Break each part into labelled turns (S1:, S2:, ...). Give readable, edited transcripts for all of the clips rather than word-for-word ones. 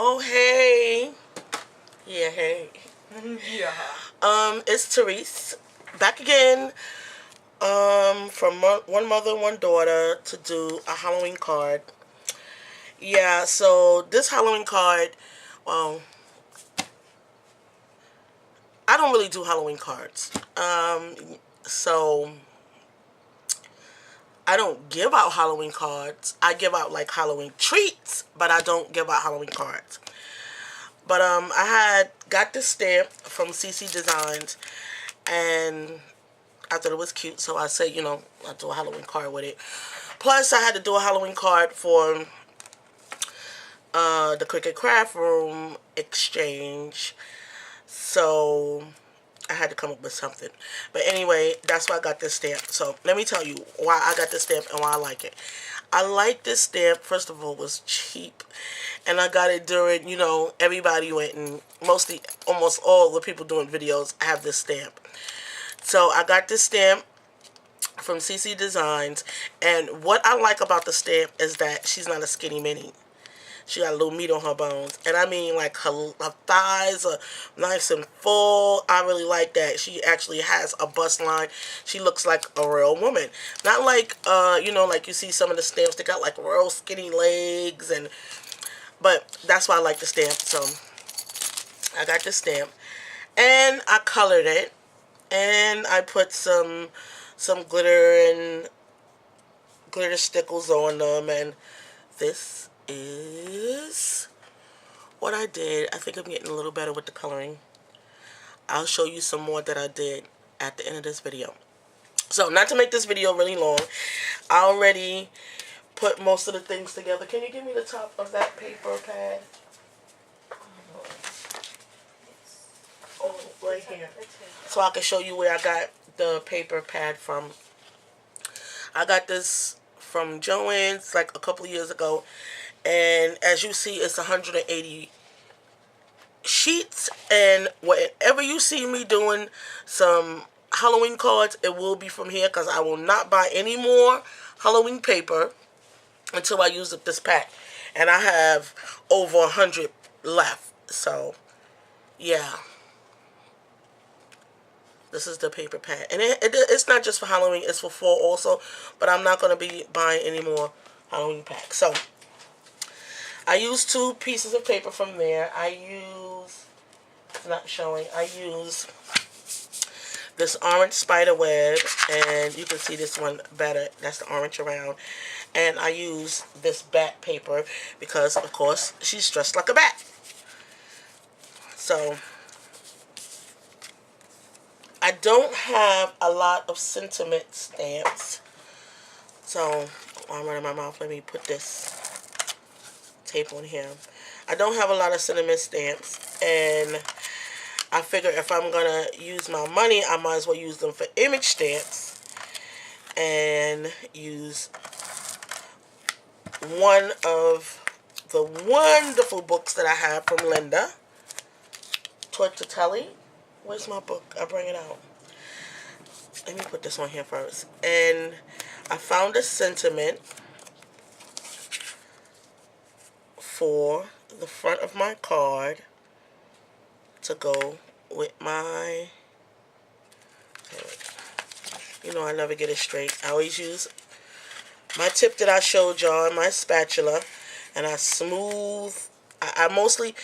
S1: Oh, hey. Yeah, hey.
S2: Yeah.
S1: It's Therese. Back again. From One Mother, One Daughter to do a Halloween card. Yeah, so this Halloween card, well, I don't really do Halloween cards. So I don't give out Halloween cards. I give out like Halloween treats, but I don't give out Halloween cards. But I had got this stamp from CC Designs, and I thought it was cute, so I said, I'll do a Halloween card with it. Plus, I had to do a Halloween card for the Cricut Craft Room Exchange, so I had to come up with something. But anyway, that's why I got this stamp. So let me tell you why I got this stamp and why I like it. I like this stamp. First of all, it was cheap, and I got it during, everybody went, and almost all the people doing videos have this stamp. So I got this stamp from CC Designs, and what I like about the stamp is that she's not a skinny mini. She got a little meat on her bones, and I mean, like, her thighs are nice and full. I really like that. She actually has a bust line. She looks like a real woman, not like like you see some of the stamps. They got like real skinny legs, but that's why I like the stamp. So I got the stamp, and I colored it, and I put some glitter and glitter stickles on them, and this is what I did. I think I'm getting a little better with the coloring. I'll show you some more that I did at the end of this video. So, not to make this video really long, I already put most of the things together. Can you give me the top of that paper pad? Oh, right here. So I can show you where I got the paper pad from. I got this from Joann's like a couple years ago, and as you see, it's 180 sheets, and whenever you see me doing some Halloween cards, it will be from here, because I will not buy any more Halloween paper until I use up this pack, and I have over 100 left. So yeah, this is the paper pad, and it's not just for Halloween, it's for fall also, but I'm not going to be buying any more Halloween packs. So I use 2 pieces of paper from there. I use this orange spider web, and you can see this one better. That's the orange around. And I use this bat paper because, of course, she's dressed like a bat. So I don't have a lot of sentiment stamps. So while I'm running my mouth, let me put this tape on here. I don't have a lot of sentiment stamps, and I figure if I'm gonna use my money, I might as well use them for image stamps, and use one of the wonderful books that I have from Linda Tortelli. Where's my book? I'll bring it out. Let me put this on here first. And I found a sentiment for the front of my card to go with my, I never get it straight. I always use my tip that I showed y'all, my spatula, and I smooth. I mostly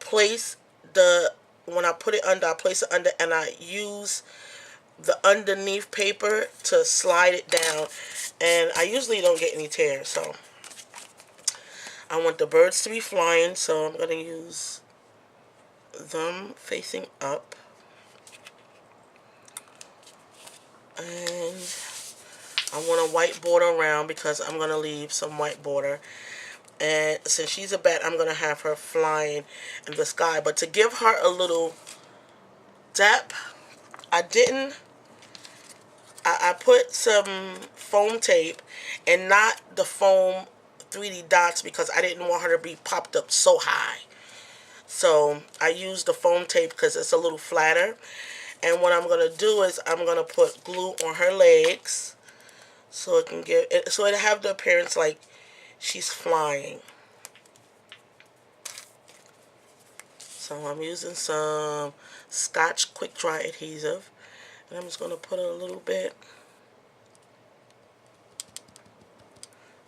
S1: place when I put it under, I place it under, and I use the underneath paper to slide it down, and I usually don't get any tears. So I want the birds to be flying, so I'm going to use them facing up, and I want a white border around because I'm going to leave some white border. And since she's a bat, I'm going to have her flying in the sky. But to give her a little depth, I put some foam tape, and not the foam 3D dots, because I didn't want her to be popped up so high. So I used the foam tape because it's a little flatter. And what I'm going to do is I'm going to put glue on her legs, so it'll have the appearance like she's flying. So I'm using some Scotch Quick Dry adhesive, and I'm just going to put a little bit,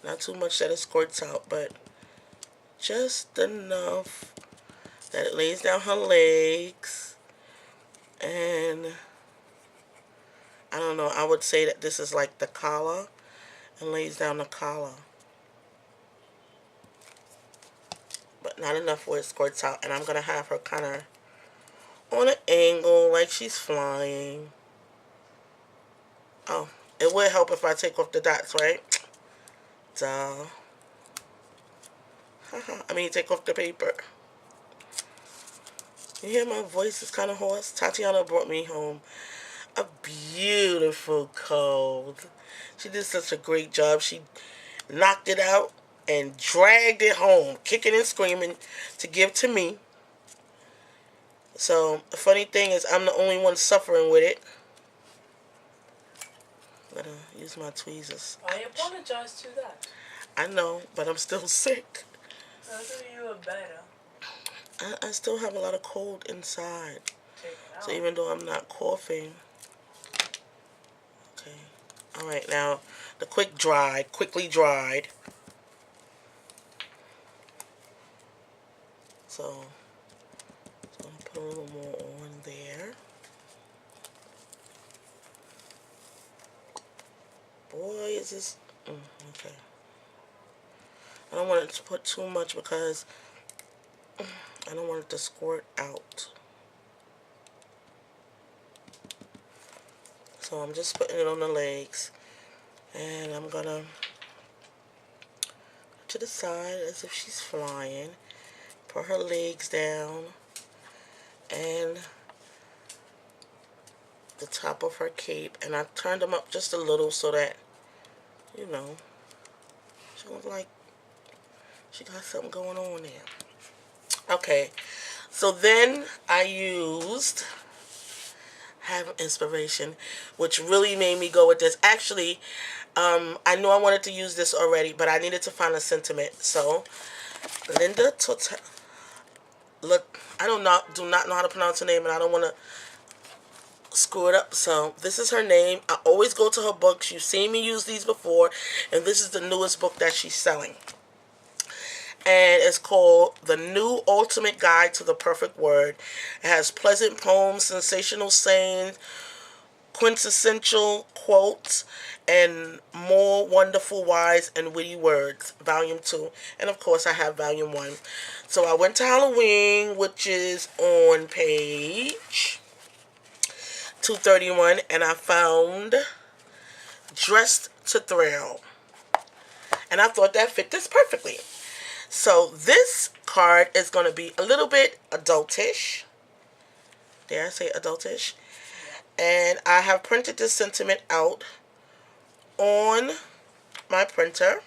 S1: not too much that it squirts out, but just enough that it lays down her legs. And I don't know, I would say that this is like the collar, and lays down the collar, but not enough where it squirts out. And I'm going to have her kind of on an angle like she's flying. Oh, it would help if I take off the dots, right? Duh. I mean, take off the paper. You hear my voice is kind of hoarse? Tatiana brought me home a beautiful cold. She did such a great job. She knocked it out and dragged it home, kicking and screaming, to give to me. So the funny thing is, I'm the only one suffering with it. I'm gonna use my tweezers.
S2: I apologize to that.
S1: I know, but I'm still sick.
S2: I'll do you a better.
S1: I still have a lot of cold inside.
S2: Take it out.
S1: So even though I'm not coughing. Okay. Alright, now the quickly dried. So I'm going to put a little more on there. Boy, is this... okay. I don't want it to put too much because I don't want it to squirt out. So I'm just putting it on the legs. And I'm going to to the side as if she's flying. Put her legs down. And the top of her cape. And I turned them up just a little so that, you know, she looks like she got something going on there. Okay, so then I used Have Inspiration, which really made me go with this. Actually, I knew I wanted to use this already, but I needed to find a sentiment. So, Linda Tota... Look, I do not know how to pronounce her name, and I don't want to screw it up. So, this is her name. I always go to her books. You've seen me use these before, and this is the newest book that she's selling. And it's called The New Ultimate Guide to the Perfect Word. It has pleasant poems, sensational sayings, quintessential quotes, and more wonderful, wise, and witty words. Volume 2. And of course, I have Volume 1. So I went to Halloween, which is on page 231, and I found Dressed to Thrill. And I thought that fit this perfectly. So this card is going to be a little bit adultish. Dare I say adultish? And I have printed this sentiment out on my printer.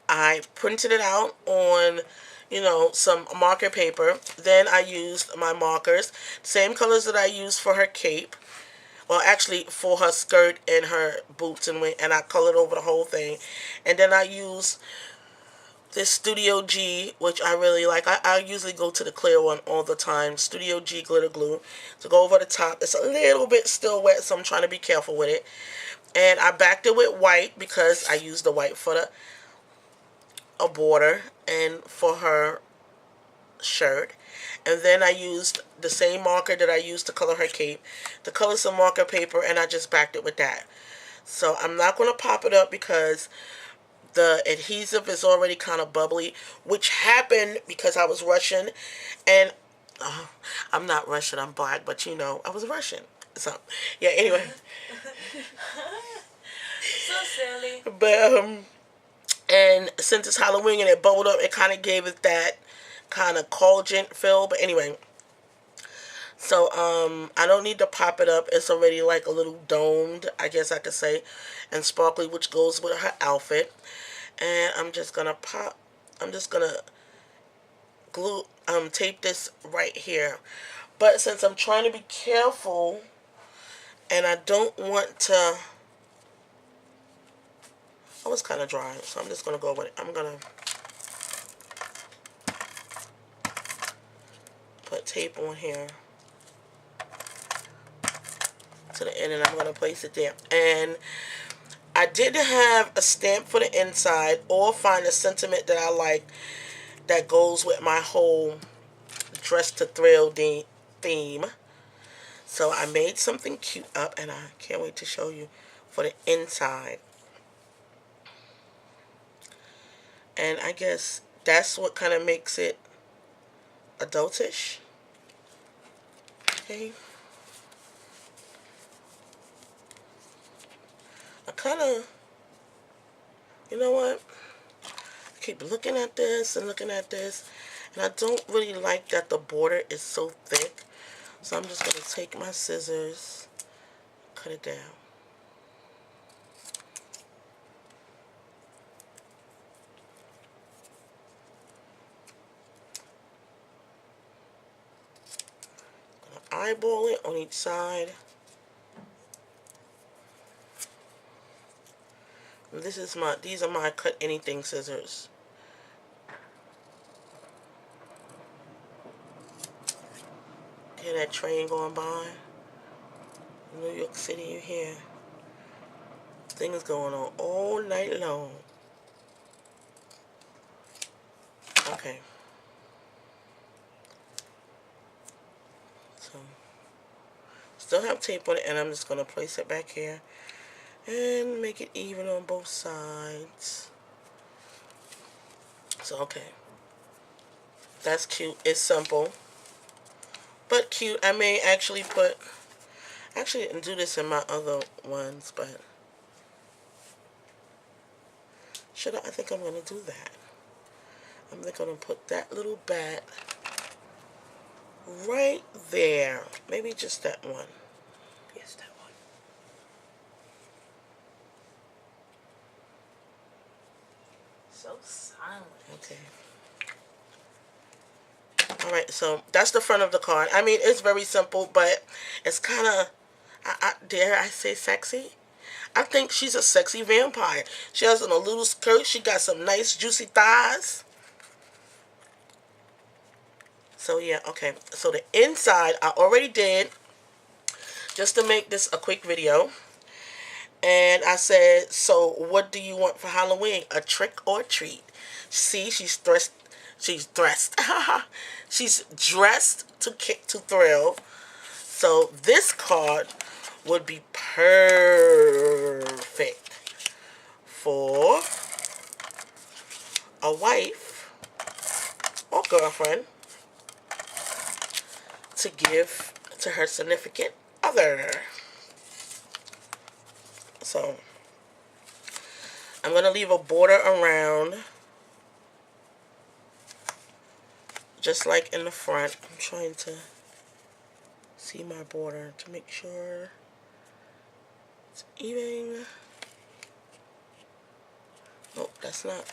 S1: I printed it out on, you know, some marker paper. Then I used my markers, same colors that I used for her cape. Well, actually, for her skirt and her boots, and I colored over the whole thing. And then I used this Studio G, which I really like. I usually go to the clear one all the time. Studio G glitter glue to go over the top. It's a little bit still wet, so I'm trying to be careful with it. And I backed it with white because I used the white for a border and for her shirt. And then I used the same marker that I used to color her cape to color some marker paper, and I just backed it with that. So I'm not going to pop it up because the adhesive is already kind of bubbly, which happened because I was rushing. And I'm not Russian, I'm black, but you know, I was Russian. So, yeah, anyway.
S2: So silly.
S1: But, and since it's Halloween and it bubbled up, it kind of gave it that kind of cauldron feel. But anyway, so, I don't need to pop it up. It's already like a little domed, I guess I could say, and sparkly, which goes with her outfit. And I'm just going to glue, tape this right here. But since I'm trying to be careful, and I don't want to, oh, it's kind of dry, so I'm just going to go with it. I'm going to tape on here to the end, and I'm going to place it there. And I didn't have a stamp for the inside or find a sentiment that I like that goes with my whole Dress to Thrill theme. So I made something cute up, and I can't wait to show you for the inside. And I guess that's what kind of makes it adultish. Okay. I kind of, you know what? I keep looking at this and looking at this, and I don't really like that the border is so thick. So I'm just going to take my scissors, cut it down. Eyeball it on each side. And these are my cut anything scissors. Hear that train going by? New York City, you hear things going on all night long. Okay. So, still have tape on it, and I'm just going to place it back here and make it even on both sides. So, okay. That's cute. It's simple, but cute. I may actually didn't do this in my other ones, but I think I'm going to do that. I'm going to put that little bat right there. Maybe just that one. Yes, that one.
S2: So silent.
S1: Okay. Alright, so that's the front of the card. I mean, it's very simple, but it's kind of, dare I say sexy? I think she's a sexy vampire. She has on a little skirt. She got some nice juicy thighs. So yeah, okay. So the inside I already did, just to make this a quick video. And I said, so what do you want for Halloween? A trick or treat? See, she's dressed. She's dressed. She's dressed to thrill. So this card would be perfect for a wife or girlfriend to give to her significant other. So I'm going to leave a border around, just like in the front. I'm trying to see my border to make sure it's even. Nope, that's not.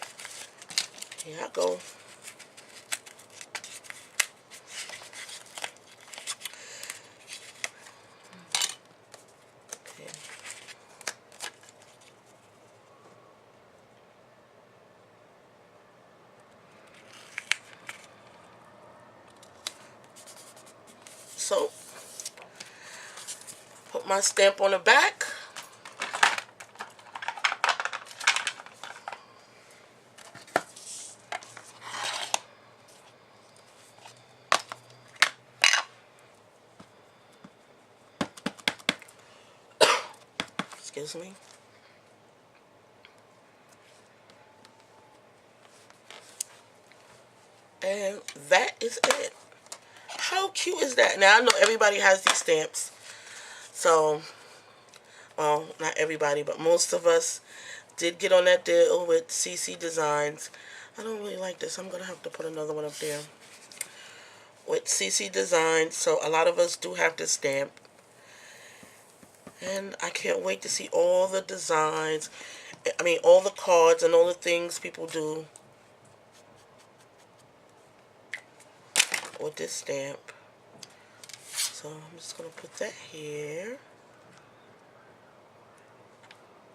S1: Here I go. Okay. So, put my stamp on the back. Excuse me. And that is it. How cute is that? Now, I know everybody has these stamps. So, well, not everybody, but most of us did get on that deal with CC Designs. I don't really like this. I'm going to have to put another one up there. With CC Designs. So, a lot of us do have this stamp. And I can't wait to see all the designs. I mean, all the cards and all the things people do with this stamp. So I'm just going to put that here.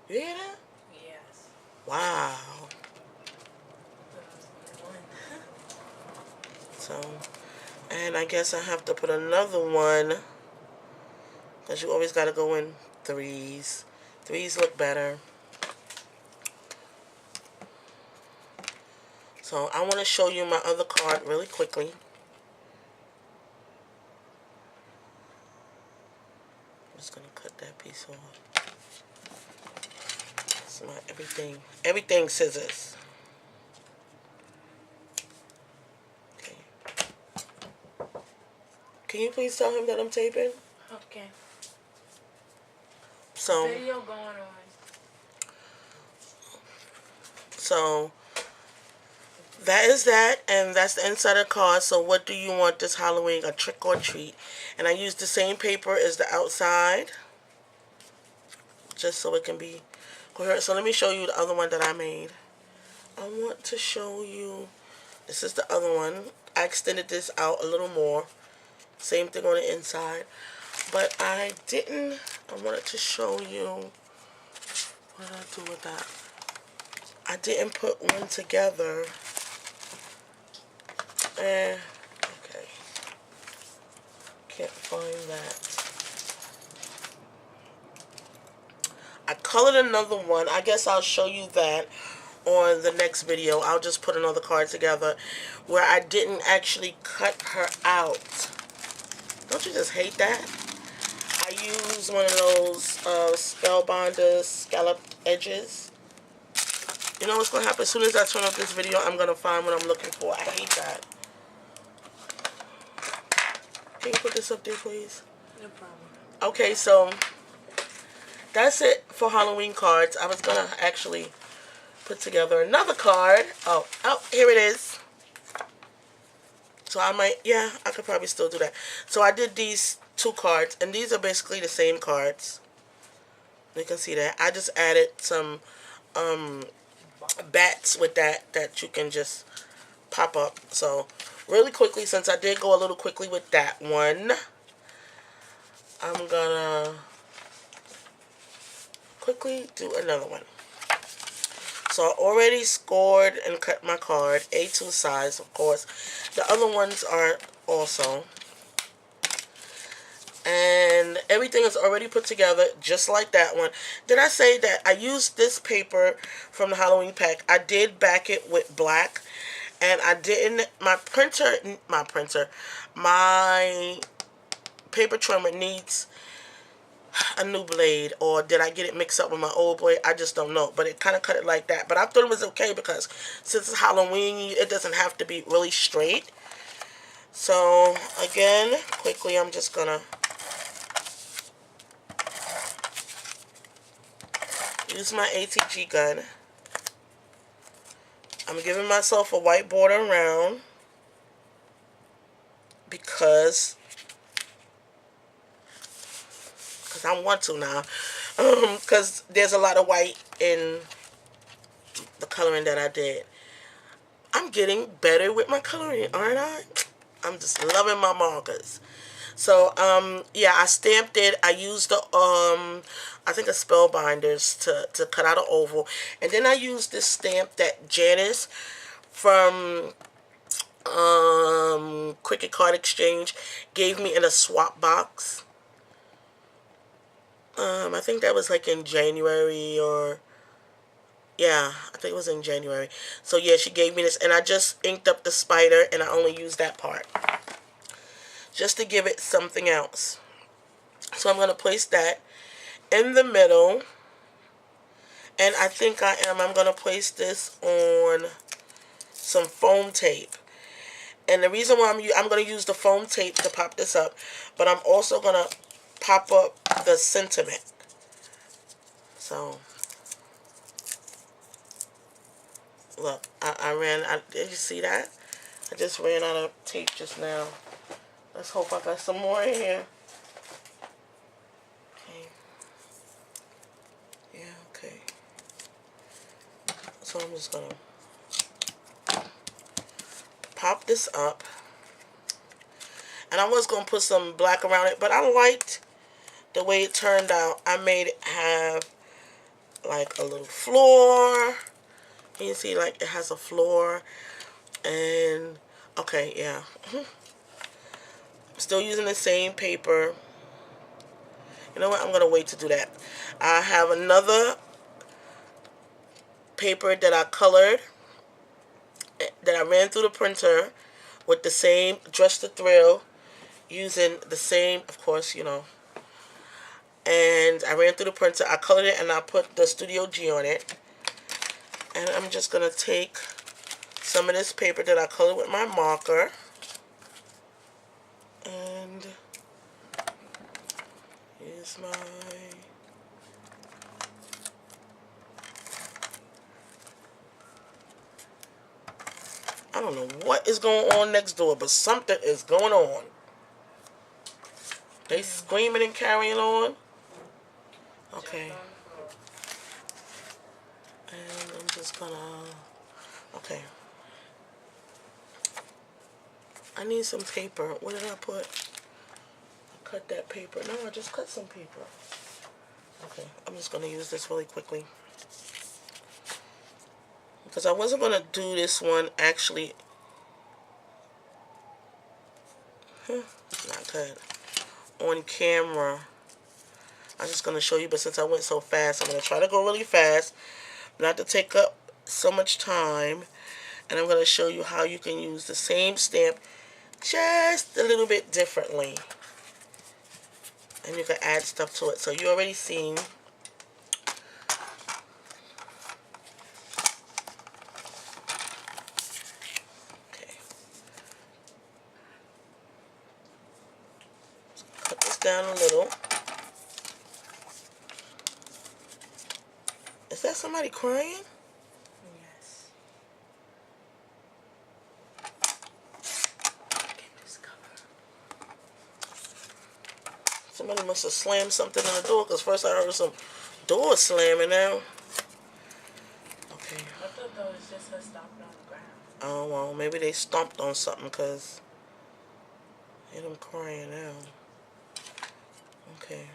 S1: You hear that?
S2: Yes.
S1: Wow. So And I guess I have to put another one, because you always got to go in threes. Threes look better. So I want to show you my other card really quickly. I'm just going to cut that piece off. It's my everything scissors. Okay. Can you please tell him that I'm taping?
S2: Okay.
S1: So,
S2: Video going on.
S1: So that is that, and that's the inside of the card. So what do you want this Halloween? A trick or treat? And I used the same paper as the outside, just so it can be coherent. So let me show you the other one that I made. I want to show you, this is the other one. I extended this out a little more. Same thing on the inside. But I wanted to show you, what did I do with that? I didn't put one together. Okay. Can't find that. I colored another one. I guess I'll show you that on the next video. I'll just put another card together where I didn't actually cut her out. Don't you just hate that? I used one of those Spellbinder scalloped edges. You know what's going to happen? As soon as I turn off this video, I'm going to find what I'm looking for. I hate that. Can you put this up there, please?
S2: No problem.
S1: Okay, so that's it for Halloween cards. I was going to actually put together another card. Oh, here it is. So I could probably still do that. So I did these two cards, and these are basically the same cards. You can see that. I just added some bats with that you can just pop up. So really quickly, since I did go a little quickly with that one, I'm gonna quickly do another one. So I already scored and cut my card, A2 size, of course. The other ones are also. And everything is already put together, just like that one. Did I say that I used this paper from the Halloween pack? I did back it with black. And I didn't, my paper trimmer needs a new blade, or did I get it mixed up with my old blade? I just don't know, but it kind of cut it like that. But I thought it was okay because since it's Halloween, it doesn't have to be really straight. So again, quickly, I'm just gonna use my ATG gun. I'm giving myself a white border around because I want to now, because there's a lot of white in the coloring that I did. I'm getting better with my coloring, aren't I? I'm just loving my markers. So yeah, I stamped it. I used the I think a Spellbinders to cut out an oval, and then I used this stamp that Janice from Cricut Card Exchange gave me in a swap box. I think that was like in January, or yeah, I think it was in January. So yeah, she gave me this, and I just inked up the spider, and I only used that part just to give it something else. So I'm going to place that in the middle, and I think I'm going to place this on some foam tape. And the reason why I'm going to use the foam tape to pop this up, but I'm also going to pop up the sentiment. So, look, did you see that? I just ran out of tape just now. Let's hope I got some more in here. Okay. Yeah, okay. So I'm just going to pop this up. And I was going to put some black around it, but I liked the way it turned out. I made it have like a little floor. You can see like it has a floor. And okay, yeah. Still using the same paper. You know what? I'm going to wait to do that. I have another paper that I colored, that I ran through the printer with the same Dress to Thrill, using the same, of course, you know. And I ran through the printer, I colored it, and I put the Studio G on it. And I'm just going to take some of this paper that I colored with my marker. And here's my... I don't know what is going on next door, but something is going on. They screaming and carrying on. Okay. And I'm just gonna... Okay. I need some paper. What did I put? I cut that paper. No, I just cut some paper. Okay. I'm just gonna use this really quickly. Because I wasn't gonna do this one actually... Not good. On camera. I'm just going to show you, but since I went so fast, I'm going to try to go really fast, not to take up so much time, and I'm going to show you how you can use the same stamp just a little bit differently, and you can add stuff to it. So you already seen okay. Cut this down a little. Is that somebody crying?
S2: Yes.
S1: Somebody must have slammed something in the door, because first I heard some doors slamming now. Okay.
S2: I thought that was just her stomping on the ground.
S1: Oh, well, maybe they stomped on something, because I hear them crying now. Okay.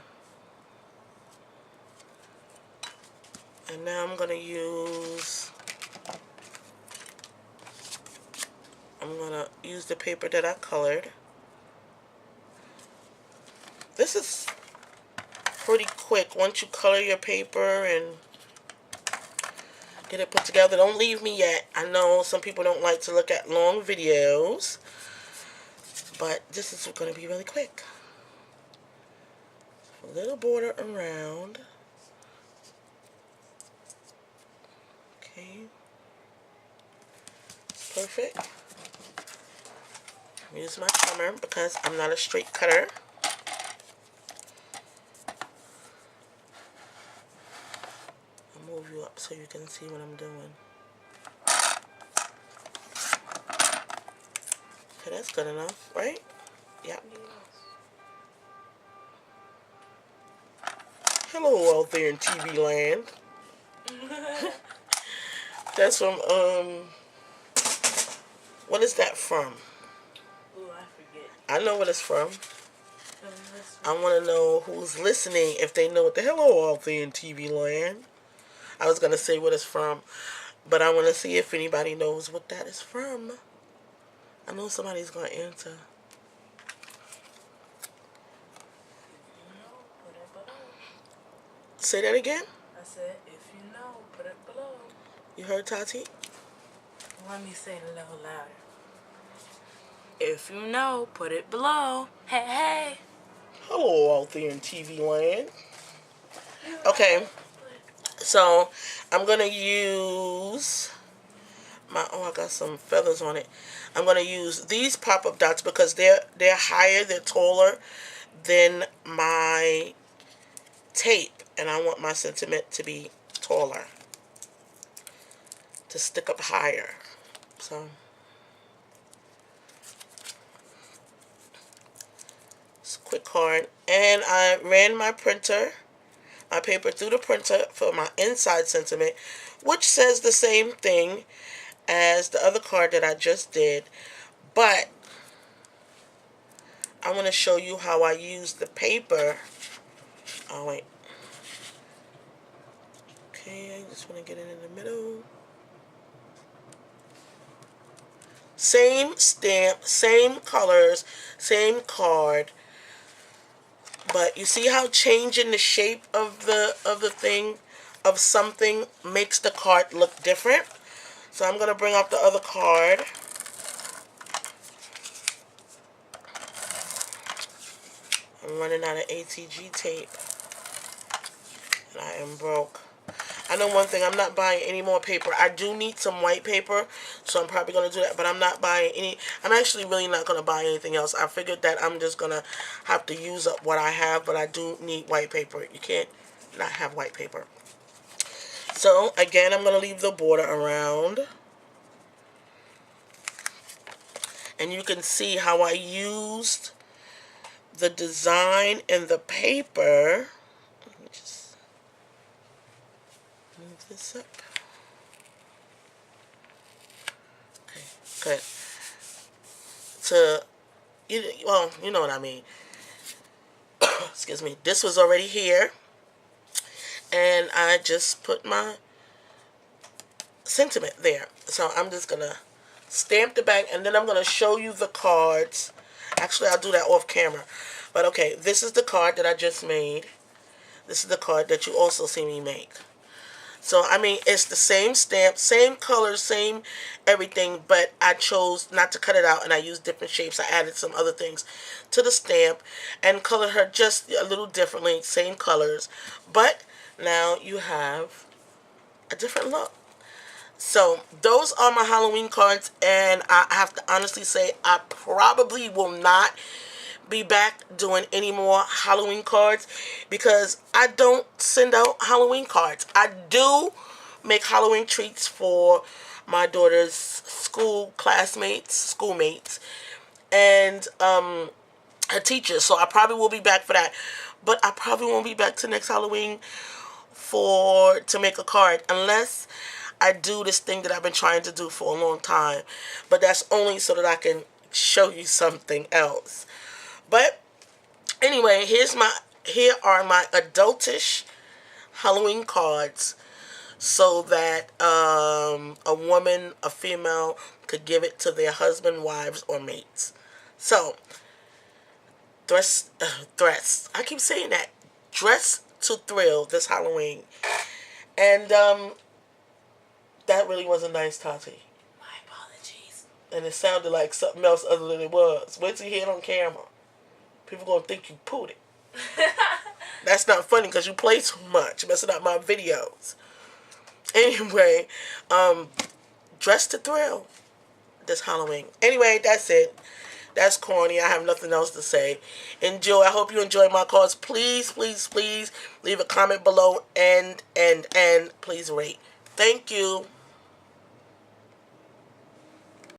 S1: And now I'm going to use the paper that I colored. This is pretty quick. Once you color your paper and get it put together, don't leave me yet. I know some people don't like to look at long videos, but this is going to be really quick. A little border around. Okay. Perfect. Use my trimmer because I'm not a straight cutter. I'll move you up so you can see what I'm doing. Okay, that's good enough, right? Yep. Hello out there in TV land. That's from, what is that from?
S2: Ooh, I forget.
S1: I know what it's from. I want to know who's listening, if they know what the hello out there in TV land. I was going to say what it's from, but I want to see if anybody knows what that is from. I know somebody's going to answer.
S2: Put it below.
S1: Say that again?
S2: I said, if you know, put it below.
S1: You heard Tati?
S2: Let me say it a little louder. If you know, put it below. Hey, hey.
S1: Hello out there in TV land. Okay, so I'm going to use my, oh, I got some feathers on it. I'm going to use these pop-up dots because they're higher, they're taller than my tape, and I want my sentiment to be taller, to stick up higher. So it's a quick card, and I ran my paper through the printer for my inside sentiment, which says the same thing as the other card that I just did, but I want to show you how I use the paper. Oh wait, okay, I just want to get it in the middle. Same stamp, same colors, same card. But you see how changing the shape of the thing, of something, makes the card look different? So I'm going to bring out the other card. I'm running out of ATG tape. And I am broke. I know one thing, I'm not buying any more paper. I do need some white paper, so I'm probably going to do that, but I'm not buying any. I'm actually really not going to buy anything else. I figured that I'm just going to have to use up what I have, but I do need white paper. You can't not have white paper. So, again, I'm going to leave the border around. And you can see how I used the design in the paper. Let me just move this up. Okay, good. Well, you know what I mean. Excuse me. This was already here. And I just put my sentiment there. So I'm just going to stamp the back, and then I'm going to show you the cards. Actually, I'll do that off camera. But okay, this is the card that I just made. This is the card that you also see me make. So, I mean, it's the same stamp, same color, same everything, but I chose not to cut it out, and I used different shapes. I added some other things to the stamp and colored her just a little differently, same colors. But now you have a different look. So, those are my Halloween cards, and I have to honestly say I probably will not be back doing any more Halloween cards because I don't send out Halloween cards. I do make Halloween treats for my daughter's schoolmates, and her teachers. So I probably will be back for that. But I probably won't be back to next Halloween to make a card unless I do this thing that I've been trying to do for a long time. But that's only so that I can show you something else. But anyway, here are my adultish Halloween cards so that a woman, a female, could give it to their husband, wives, or mates. So, dress. I keep saying that. Dress to thrill this Halloween. And that really was a nice Tati.
S2: My apologies.
S1: And it sounded like something else other than it was. Wait till you hear it on camera. People gonna think you pooed it. That's not funny because you play too much, messing up my videos. Anyway, dress to thrill this Halloween. Anyway, that's it. That's corny. I have nothing else to say. Enjoy. I hope you enjoy my cards. Please, please, please leave a comment below and please rate. Thank you.